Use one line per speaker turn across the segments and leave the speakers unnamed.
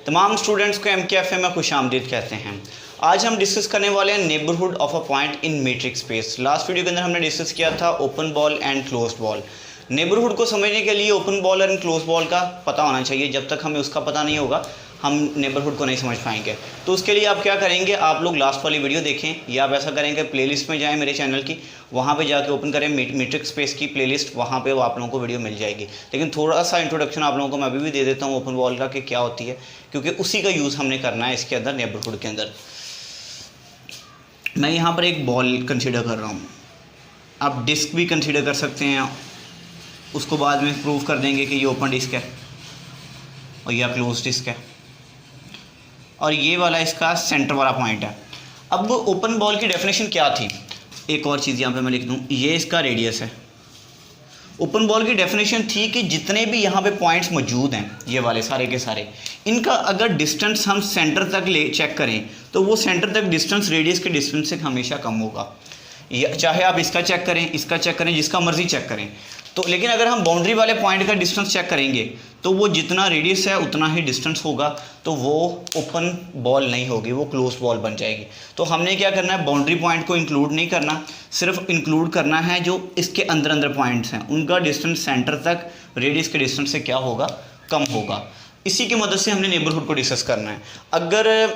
तमाम स्टूडेंट्स को MKFA में खुशामदीद कहते हैं। आज हम डिस्कस करने वाले हैं neighbourhood of a point in metric space. Last video के अंदर हमने डिस्कस किया था open ball and closed ball. Neighbourhood को समझने के लिए open ball and close ball का पता होना चाहिए। जब तक हमें उसका पता नहीं होगा हम नेबरहुड को नहीं समझ पाएंगे। तो उसके लिए आप क्या करेंगे, आप लोग लास्ट वाली वीडियो देखें या आप ऐसा करेंगे प्लेलिस्ट में जाएं मेरे चैनल की, वहाँ पे जाके ओपन करें मीट्रिक स्पेस की प्लेलिस्ट, वहाँ पे वो आप लोगों को वीडियो मिल जाएगी। लेकिन थोड़ा सा इंट्रोडक्शन आप लोगों को मैं अभी भी दे देता हूँ ओपन बॉल का कि क्या होती है, क्योंकि उसी का यूज़ हमने करना है इसके अंदर नेबरहुड के अंदर। मैं यहाँ पर एक बॉल कंसिडर कर रहा हूँ, आप डिस्क भी कंसिडर कर सकते हैं, उसको बाद में प्रूव कर देंगे कि ये ओपन डिस्क है और यह क्लोज डिस्क है और ये वाला इसका सेंटर वाला पॉइंट है। अब ओपन बॉल की डेफिनेशन क्या थी, एक और चीज़ यहाँ पे मैं लिख दूँ, ये इसका रेडियस है। ओपन बॉल की डेफिनेशन थी कि जितने भी यहाँ पे पॉइंट्स मौजूद हैं, ये वाले सारे के सारे, इनका अगर डिस्टेंस हम सेंटर तक चेक करें तो वो सेंटर तक डिस्टेंस रेडियस के डिस्टेंस से हमेशा कम होगा। चाहे आप इसका चेक करें, इसका चेक करें, जिसका मर्जी चेक करें। तो लेकिन अगर हम बाउंड्री वाले पॉइंट का डिस्टेंस चेक करेंगे तो वो जितना रेडियस है उतना ही डिस्टेंस होगा, तो वो ओपन बॉल नहीं होगी, वो क्लोज बॉल बन जाएगी। तो हमने क्या करना है, बाउंड्री पॉइंट को इंक्लूड नहीं करना, सिर्फ इंक्लूड करना है जो इसके अंदर अंदर पॉइंट्स हैं, उनका डिस्टेंस सेंटर तक रेडियस के डिस्टेंस से क्या होगा, कम होगा। इसी की मदद से हमने नेबरहुड को डिस्कस करना है। अगर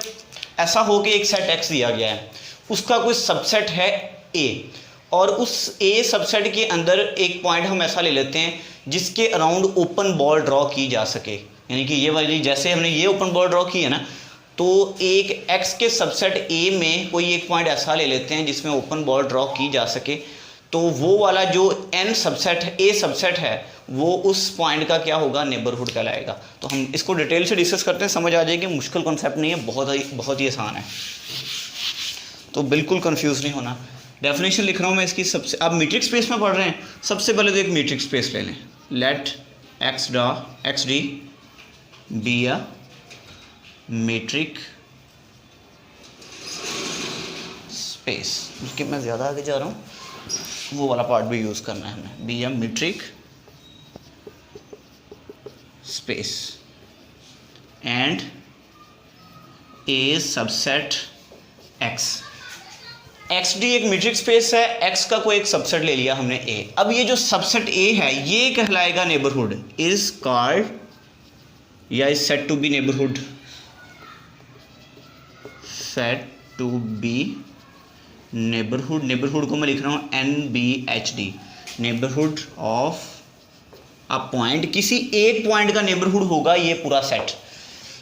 ऐसा हो कि एक सेट एक्स दिया गया है, उसका कोई सबसेट है ए, और उस ए सबसेट के अंदर एक पॉइंट हम ऐसा ले लेते हैं जिसके अराउंड ओपन बॉल ड्रॉ की जा सके, यानी कि ये वाली, जैसे हमने ये ओपन बॉल ड्रॉ की है ना, तो एक एक्स के सबसेट ए में कोई एक पॉइंट ऐसा ले लेते हैं जिसमें ओपन बॉल ड्रॉ की जा सके, तो वो वाला जो एन सबसेट है, ए सबसेट है, वो उस पॉइंट का क्या होगा, नेबरहुड कहलाएगा। तो हम इसको डिटेल से डिस्कस करते हैं, समझ आ जाएगी, मुश्किल कॉन्सेप्ट नहीं है, बहुत ही आसान है, तो बिल्कुल कंफ्यूज नहीं होना। डेफिनेशन लिख रहा हूँ मैं इसकी। सबसे आप मीट्रिक स्पेस में पढ़ रहे हैं, सबसे पहले तो एक मीट्रिक स्पेस ले लें। Let x d be a metric space. उसके मैं ज़्यादा आगे जा रहा हूँ, वो वाला पार्ट भी यूज़ करना है हमें। B a metric space and A subset x. X D एक मीट्रिक स्पेस है, एक्स का कोई एक सबसेट ले लिया हमने ए। अब ये जो सबसेट ए है ये कहलाएगा नेबरहुड, इज कॉल्ड या is set to be neighbourhood, set to be neighbourhood. Neighbourhood को मैं लिख रहा हूँ NBHD, neighbourhood of a point. किसी एक पॉइंट का नेबरहुड होगा ये पूरा set,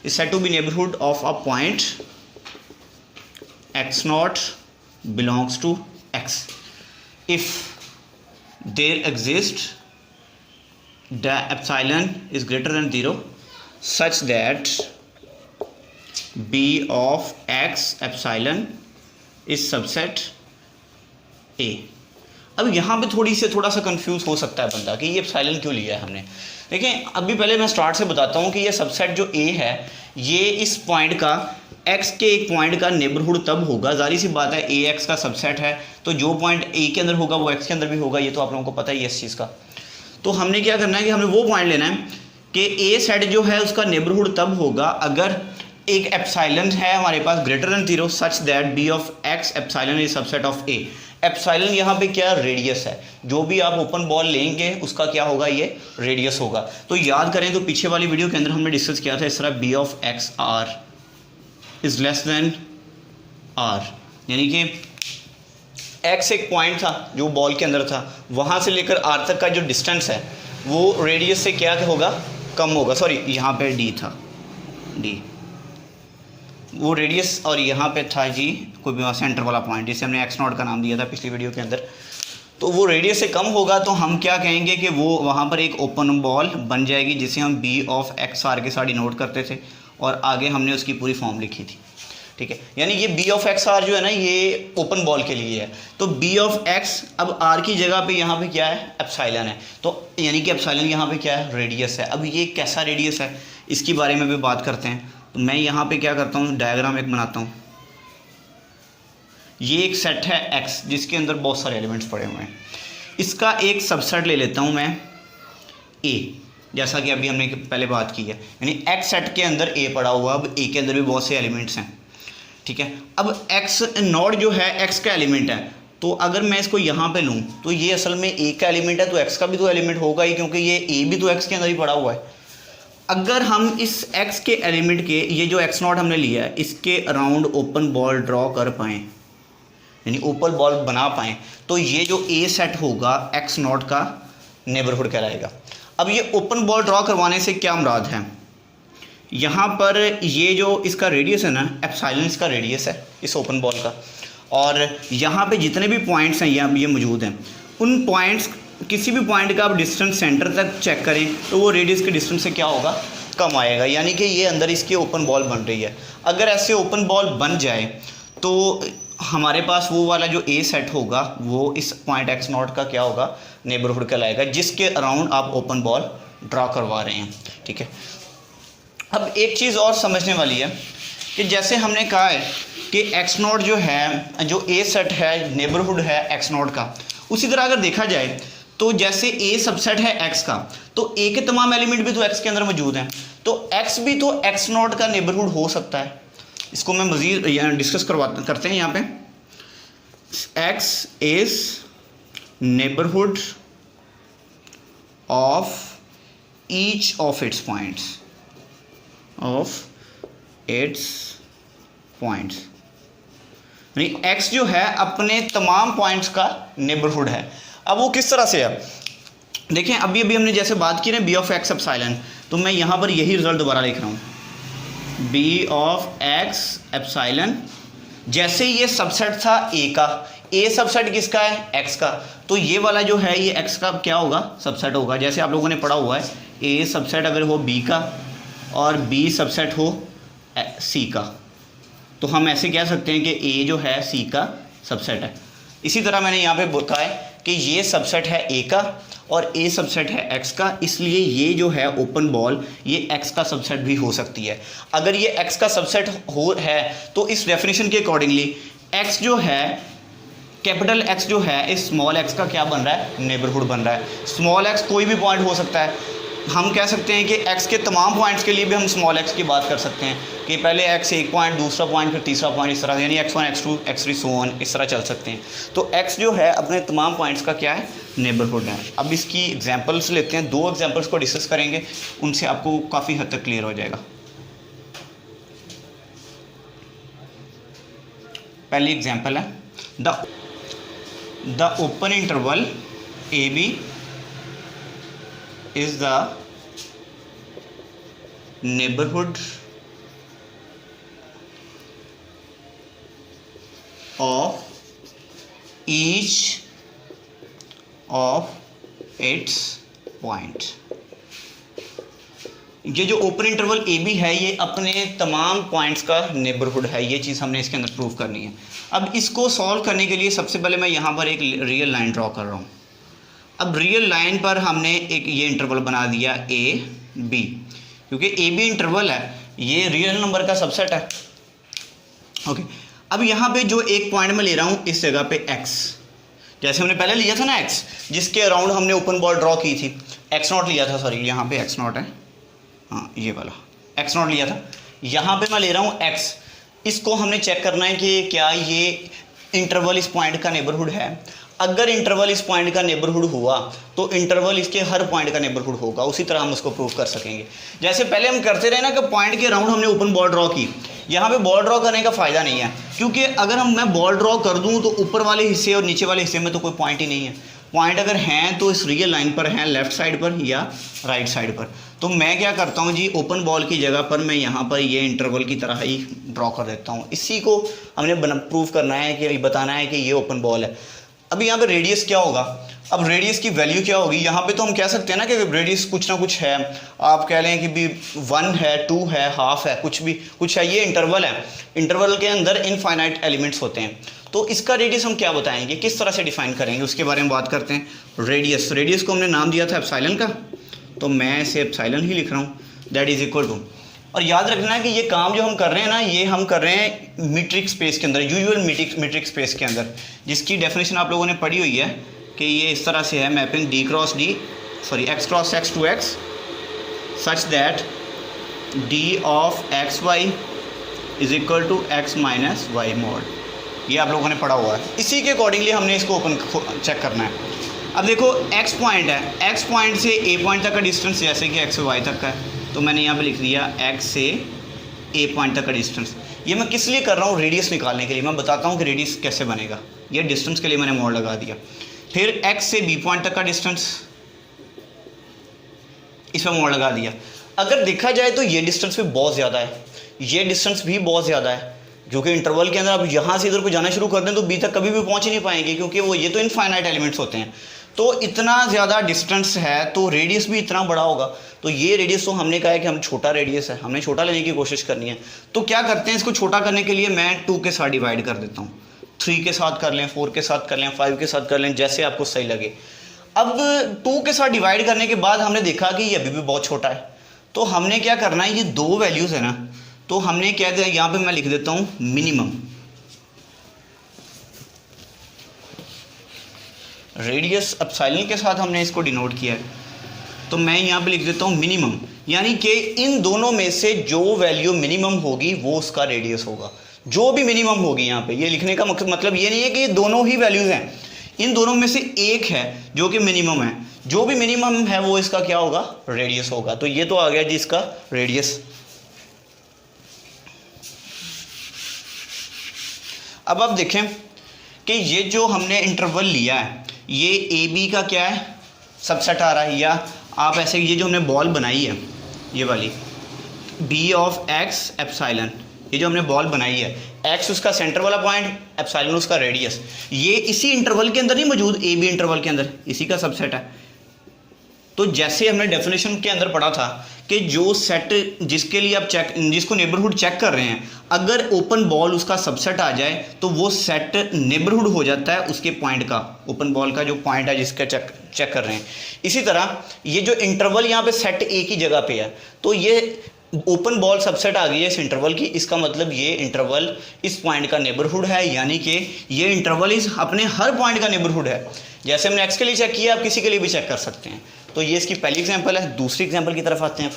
is set to be neighbourhood of a point x not belongs to x if there exists the epsilon is greater than 0 such that b of x epsilon is subset a। अब यहाँ पे थोड़ा सा confuse हो सकता है बंदा कि ये एप्सिलॉन क्यों लिया है हमने। देखिए अभी पहले मैं स्टार्ट से बताता हूँ कि ये सबसेट जो a है ये इस पॉइंट का x के एक पॉइंट का नेबरहुड तब होगा, जारी सी बात है ए एक्स का सबसेट है तो जो पॉइंट a के अंदर होगा वो x के अंदर भी होगा, ये तो आप लोगों को पता ही है इस चीज़ का। तो हमने क्या करना है कि हमें वो पॉइंट लेना है कि a सेट जो है उसका नेबरहुड तब होगा अगर एक एप्सिलॉन है हमारे पास greater than 0 such that b of x epsilon is subset of a। Epsilon यहाँ पे क्या रेडियस है, जो भी आप ओपन बॉल लेंगे उसका क्या होगा, ये रेडियस होगा। तो याद करें तो पीछे वाली वीडियो के अंदर हमने डिस्कस किया था इस तरह b of x r is less than r, यानी कि x एक पॉइंट था जो बॉल के अंदर था, वहाँ से लेकर r तक का जो डिस्टेंस है वो रेडियस से क्या होगा, कम होगा। सॉरी यहाँ पे d था, d वो रेडियस, और यहाँ पे था जी कोई भी सेंटर वाला पॉइंट जिसे हमने एक्स नॉट का नाम दिया था पिछली वीडियो के अंदर, तो वो रेडियस से कम होगा तो हम क्या कहेंगे कि वो वहाँ पर एक ओपन बॉल बन जाएगी जिसे हम b ऑफ एक्स आर के साथ डिनोट करते थे और आगे हमने उसकी पूरी फॉर्म लिखी थी, ठीक है। यानी ये b ऑफ एक्स आर जो है ना ये ओपन बॉल के लिए है, तो b ऑफ एक्स अब r की जगह पे यहाँ पे क्या है, एप्सिलॉन है, तो यानी कि एप्सिलॉन यहाँ पे क्या है, रेडियस है। अब ये कैसा रेडियस है इसके बारे में भी बात करते हैं। तो मैं यहाँ पे क्या करता हूँ, डायग्राम एक बनाता हूँ। ये एक सेट है x जिसके अंदर बहुत सारे एलिमेंट्स पड़े हुए हैं, इसका एक सबसेट ले लेता हूँ मैं a, जैसा कि अभी हमने पहले बात की है, यानी एक्स सेट के अंदर ए पड़ा हुआ, अब ए के अंदर भी बहुत से एलिमेंट्स हैं, ठीक है। अब एक्स नॉट जो है एक्स का एलिमेंट है, तो अगर मैं इसको यहाँ पे लूँ तो ये असल में ए का एलिमेंट है, तो एक्स का भी तो एलिमेंट होगा ही, क्योंकि ये ए भी तो एक्स के अंदर ही पड़ा हुआ है। अगर हम इस एक्स के एलिमेंट के, ये जो एक्स नॉट हमने लिया है, इसके अराउंड ओपन बॉल ड्रॉ कर पाएँ, यानी ओपन बॉल बना पाएँ, तो ये जो ए सेट होगा एक्स नॉट का नेबरहुड कहलाएगा। अब ये ओपन बॉल ड्रॉ करवाने से क्या मुराद है, यहाँ पर ये जो इसका रेडियस है ना, एप्सिलॉन इसका रेडियस है इस ओपन बॉल का, और यहाँ पे जितने भी पॉइंट्स हैं यहाँ ये मौजूद हैं, उन पॉइंट्स, किसी भी पॉइंट का आप डिस्टेंस सेंटर तक चेक करें तो वो रेडियस के डिस्टेंस से क्या होगा, कम आएगा, यानी कि ये अंदर इसकी ओपन बॉल बन रही है। अगर ऐसे ओपन बॉल बन जाए तो हमारे पास वो वाला जो ए सेट होगा वो इस पॉइंट एक्स नॉट का क्या होगा, नेबरहुड कहलाएगा, जिसके अराउंड आप ओपन बॉल ड्रॉ करवा रहे हैं, ठीक है। अब एक चीज़ और समझने वाली है कि जैसे हमने कहा है कि एक्स नॉट जो है, जो ए सेट है, नेबरहुड है एक्स नॉट का, उसी तरह अगर देखा जाए तो जैसे ए सबसेट है एक्स का, तो ए के तमाम एलिमेंट भी तो एक्स के अंदर मौजूद हैं, तो एक्स भी तो एक्स नॉट का नेबरहुड हो सकता है। इसको मैं मज़ीद डिस्कस करते हैं यहाँ पे। X is neighbourhood of each of its points, यानी x जो है अपने तमाम पॉइंट्स का नेबरहुड है। अब वो किस तरह से है, देखें अभी हमने जैसे बात की ना बी ऑफ एक्स एप्सिलॉन, तो मैं यहाँ पर यही रिजल्ट दोबारा लिख रहा हूँ, बी ऑफ एक्स एप्सिलॉन। जैसे ये सबसेट था ए का, ए सबसेट किसका है, एक्स का, तो ये वाला जो है ये एक्स का क्या होगा, सबसेट होगा। जैसे आप लोगों ने पढ़ा हुआ है ए सबसेट अगर हो बी का और बी सबसेट हो सी का, तो हम ऐसे कह सकते हैं कि ए जो है सी का सबसेट है। इसी तरह मैंने यहाँ पे बताया कि ये सबसेट है ए का और ए सबसेट है एक्स का, इसलिए ये जो है ओपन बॉल ये एक्स का सबसेट भी हो सकती है। अगर ये एक्स का सबसेट है तो इस डेफिनेशन के अकॉर्डिंगली एक्स जो है, कैपिटल एक्स जो है, इस स्मॉल एक्स का क्या बन रहा है, नेबरहुड बन रहा है। स्मॉल एक्स कोई भी पॉइंट हो सकता है, हम कह सकते हैं कि x के तमाम पॉइंट्स के लिए भी हम स्मॉल x की बात कर सकते हैं कि पहले x एक पॉइंट, दूसरा पॉइंट, फिर तीसरा पॉइंट, इस तरह, यानी x1 x2 x3 so on, इस तरह चल सकते हैं। तो x जो है अपने तमाम पॉइंट्स का क्या है, नेबरहुड है। अब इसकी एग्जांपल्स लेते हैं, 2 एग्जांपल्स को डिस्कस करेंगे, उनसे आपको काफ़ी हद तक क्लियर हो जाएगा। पहली एग्जाम्पल है the open interval a b is the neighborhood of each of its point। ये जो ओपन इंटरवल ए बी है ये अपने तमाम पॉइंट्स का नेबरहुड है, ये चीज़ हमने इसके अंदर प्रूव करनी है। अब इसको सॉल्व करने के लिए सबसे पहले मैं यहाँ पर एक रियल लाइन ड्रॉ कर रहा हूँ। अब रियल लाइन पर हमने एक ये इंटरवल बना दिया ए बी, क्योंकि ए बी इंटरवल है, ये रियल नंबर का सबसेट है, ओके। अब यहाँ पे जो एक पॉइंट मैं ले रहा हूँ इस जगह पे x, जैसे हमने पहले लिया था ना x, जिसके अराउंड हमने ओपन बॉल ड्रॉ की थी, x नॉट लिया था, सॉरी यहाँ पे x नॉट है, हाँ ये वाला x नॉट लिया था, यहाँ पे मैं ले रहा हूँ x। इसको हमने चेक करना है कि क्या ये इंटरवल इस पॉइंट का नेबरहुड है। अगर इंटरवल इस पॉइंट का नेबरहुड हुआ तो इंटरवल इसके हर पॉइंट का नेबरहुड होगा, उसी तरह हम उसको प्रूव कर सकेंगे। जैसे पहले हम करते रहे ना कि पॉइंट के अराउंड हमने ओपन बॉल ड्रॉ की, यहाँ पे बॉल ड्रॉ करने का फ़ायदा नहीं है, क्योंकि अगर मैं बॉल ड्रॉ कर दूँ तो ऊपर वाले हिस्से और नीचे वाले हिस्से में तो कोई पॉइंट ही नहीं है। पॉइंट अगर हैं तो इस रियल लाइन पर हैं, लेफ़्ट साइड पर या राइट साइड पर। तो मैं क्या करता हूँ जी, ओपन बॉल की जगह पर मैं यहाँ पर ये इंटरवल की तरह ही ड्रॉ कर देता हूँ। इसी को हमने प्रूव करना है कि बताना है कि ये ओपन बॉल है। अब यहाँ पे रेडियस क्या होगा, अब रेडियस की वैल्यू क्या होगी, यहाँ पे तो हम कह सकते हैं ना कि रेडियस कुछ ना कुछ है, आप कह लें कि भी 1 है, 2 है, हाफ है, कुछ है, ये इंटरवल है। इंटरवल के अंदर इनफाइनाइट एलिमेंट्स होते हैं, तो इसका रेडियस हम क्या बताएंगे, किस तरह से डिफाइन करेंगे, उसके बारे में बात करते हैं। रेडियस को हमने नाम दिया था एप्सिलॉन का, तो मैं इसे एप्सिलॉन ही लिख रहा हूँ, दैट इज़ इक्वल टू। और याद रखना है कि ये काम जो हम कर रहे हैं ना, ये हम कर रहे हैं मीट्रिक स्पेस के अंदर, यूजुअल मीट्रिक स्पेस के अंदर, जिसकी डेफिनेशन आप लोगों ने पढ़ी हुई है कि ये इस तरह से है, mapping x cross x to x such that d of x y is equal to x minus y mod. ये आप लोगों ने पढ़ा हुआ है, इसी के अकॉर्डिंगली हमने इसको ओपन चेक करना है। अब देखो एक्स पॉइंट है, एक्स पॉइंट से ए पॉइंट तक का डिस्टेंस जैसे कि एक्स से वाई तक का है, तो मैंने यहाँ पे लिख दिया एक्स से ए पॉइंट तक का डिस्टेंस। ये मैं किस लिए कर रहा हूँ? रेडियस निकालने के लिए। मैं बताता हूँ कि रेडियस कैसे बनेगा। ये डिस्टेंस के लिए मैंने मोड लगा दिया। फिर एक्स से बी पॉइंट तक का डिस्टेंस, इस पर मोड लगा दिया। अगर देखा जाए तो ये डिस्टेंस भी बहुत ज़्यादा है, ये डिस्टेंस भी बहुत ज़्यादा है, क्योंकि इंटरवल के अंदर आप यहाँ से इधर को जाना शुरू कर दें तो बी तक कभी भी पहुँच ही नहीं पाएंगे, क्योंकि वो ये तो इनफाइनाइट एलिमेंट्स होते हैं। तो इतना ज़्यादा डिस्टेंस है तो रेडियस भी इतना बड़ा होगा। तो ये रेडियस तो हमने कहा है कि हम छोटा रेडियस है, हमने छोटा लेने की कोशिश करनी है। तो क्या करते हैं, इसको छोटा करने के लिए मैं 2 के साथ डिवाइड कर देता हूँ। 3 के साथ कर लें, 4 के साथ कर लें, 5 के साथ कर लें, जैसे आपको सही लगे। अब 2 के साथ डिवाइड करने के बाद हमने देखा कि ये अभी भी बहुत छोटा है। तो हमने क्या करना है, ये 2 वैल्यूज़ है ना, तो हमने क्या दिया, यहाँ पे मैं लिख देता हूँ मिनिमम। रेडियस एप्सिलॉन के साथ हमने इसको डिनोट किया है, तो मैं यहाँ पे लिख देता हूँ मिनिमम, यानी कि इन दोनों में से जो वैल्यू मिनिमम होगी वो उसका रेडियस होगा। जो भी मिनिमम होगी, यहाँ पे ये लिखने का मतलब ये नहीं है कि ये दोनों ही वैल्यूज़ हैं, इन दोनों में से एक है जो कि मिनिमम है। जो भी मिनिमम है वो इसका क्या होगा, रेडियस होगा। तो ये तो आ गया जी इसका रेडियस। अब आप देखें कि ये जो हमने इंटरवल लिया है, ये ए बी का क्या है, सबसेट आ रहा है। या आप ऐसे, ये जो हमने बॉल बनाई है ये वाली, बी ऑफ एक्स एप्सिलॉन, ये जो हमने बॉल बनाई है, एक्स उसका सेंटर वाला पॉइंट, एप्सिलॉन उसका रेडियस, ये इसी इंटरवल के अंदर नहीं मौजूद, ए बी इंटरवल के अंदर इसी का सबसेट है। तो जैसे हमने डेफिनेशन के अंदर पढ़ा था कि जो सेट जिसके लिए आप चेक, जिसको नेबरहुड चेक कर रहे हैं, अगर ओपन बॉल उसका सबसेट आ जाए तो वो सेट नेबरहुड हो जाता है उसके पॉइंट का, ओपन बॉल का जो पॉइंट है जिसका चेक कर रहे हैं। इसी तरह ये जो इंटरवल यहाँ पे सेट एक ही जगह पे है, तो ये ओपन बॉल सबसेट आ गई है इस इंटरवल की, इसका मतलब ये इंटरवल इस पॉइंट का नेबरहुड है, यानी कि ये इंटरवल इस अपने हर पॉइंट का नेबरहुड है। जैसे हमने एक्स के लिए चेक किया, आप किसी के लिए भी चेक कर सकते हैं। तो ये इसकी पहली एग्जांपल है। दूसरी एग्जांपल की तरफ आते हैं।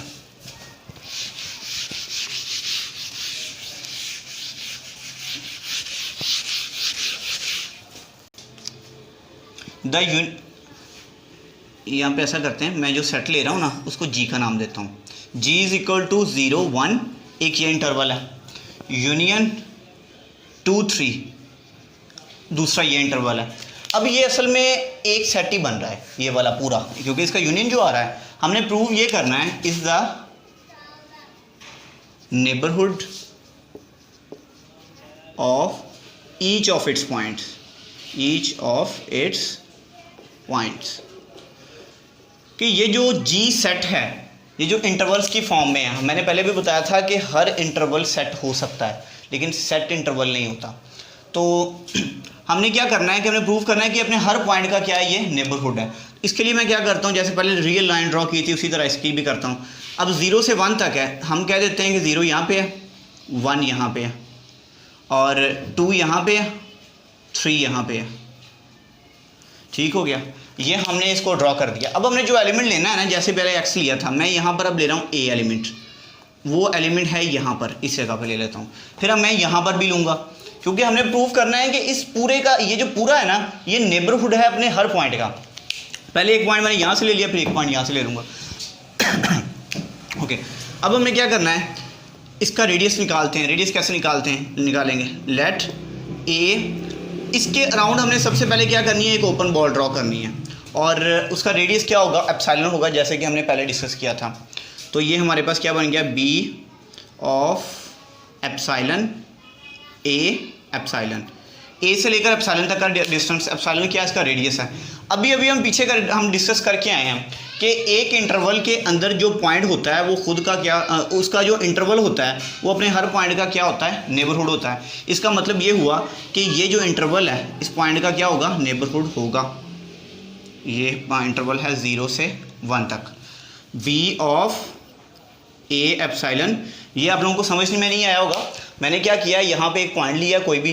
यहाँ पे ऐसा करते हैं, मैं जो सेट ले रहा हूँ ना उसको जी का नाम देता हूँ। जी इज इक्वल टू 0 1, एक ये इंटरवल है, यूनियन 2 3, दूसरा ये इंटरवल है। अब ये असल में एक सेट ही बन रहा है ये वाला पूरा, क्योंकि इसका यूनियन जो आ रहा है, हमने प्रूव ये करना है is the neighbourhood of each of its points, each of its points, कि ये जो जी सेट है, ये जो इंटरवल्स की फॉर्म में है। मैंने पहले भी बताया था कि हर इंटरवल सेट हो सकता है, लेकिन सेट इंटरवल नहीं होता। तो हमने क्या करना है कि हमने प्रूव करना है कि अपने हर पॉइंट का क्या है, ये नेबरहुड है। इसके लिए मैं क्या करता हूँ, जैसे पहले रियल लाइन ड्रॉ की थी उसी तरह इसकी भी करता हूँ। अब 0 से 1 तक है, हम कह देते हैं कि 0 यहाँ पे है, 1 यहाँ पे है, और 2 यहाँ पे है, 3 यहाँ पे है। ठीक हो गया, ये हमने इसको ड्रॉ कर दिया। अब हमने जो एलिमेंट लेना है ना, जैसे पहले एक्स लिया था, मैं यहाँ पर अब ले रहा हूँ ए एलिमेंट, वो एलिमेंट है यहाँ पर, इस जगह पर ले लेता हूँ। फिर अब मैं यहाँ पर भी लूँगा, क्योंकि हमने प्रूव करना है कि इस पूरे का, ये जो पूरा है ना, ये नेबरहुड है अपने हर पॉइंट का। पहले एक पॉइंट मैंने यहाँ से ले लिया, फिर एक पॉइंट यहाँ से ले लूँगा। ओके, अब हमने क्या करना है, इसका रेडियस निकालते हैं। रेडियस कैसे निकालेंगे, लेट ए, इसके अराउंड हमने सबसे पहले क्या करनी है, एक ओपन बॉल ड्रॉ करनी है, और उसका रेडियस क्या होगा, एप्सिलॉन होगा, जैसे कि हमने पहले डिस्कस किया था। तो ये हमारे पास क्या बन गया, B of epsilon A epsilon, A से लेकर एप्सिलॉन तक का डिस्टेंस, एप्सिलॉन क्या इसका रेडियस है। अभी हम पीछे हम डिस्कस करके आए हैं कि एक इंटरवल के अंदर जो पॉइंट होता है वो खुद का क्या, उसका जो इंटरवल होता है वो अपने हर पॉइंट का क्या होता है, नेबरहुड होता है। इसका मतलब ये हुआ कि ये जो इंटरवल है इस पॉइंट का क्या होगा, नेबरहुड होगा। ये इंटरवल है 0 से 1 तक। बी ऑफ ए एप्सिलॉन, ये आप लोगों को समझ में नहीं आया होगा। मैंने क्या किया, यहाँ पे एक पॉइंट लिया कोई भी,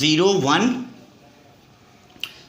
0-1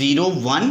0-1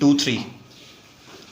2-3.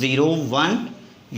0-1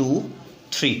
2-3.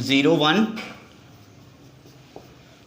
0-1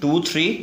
2-3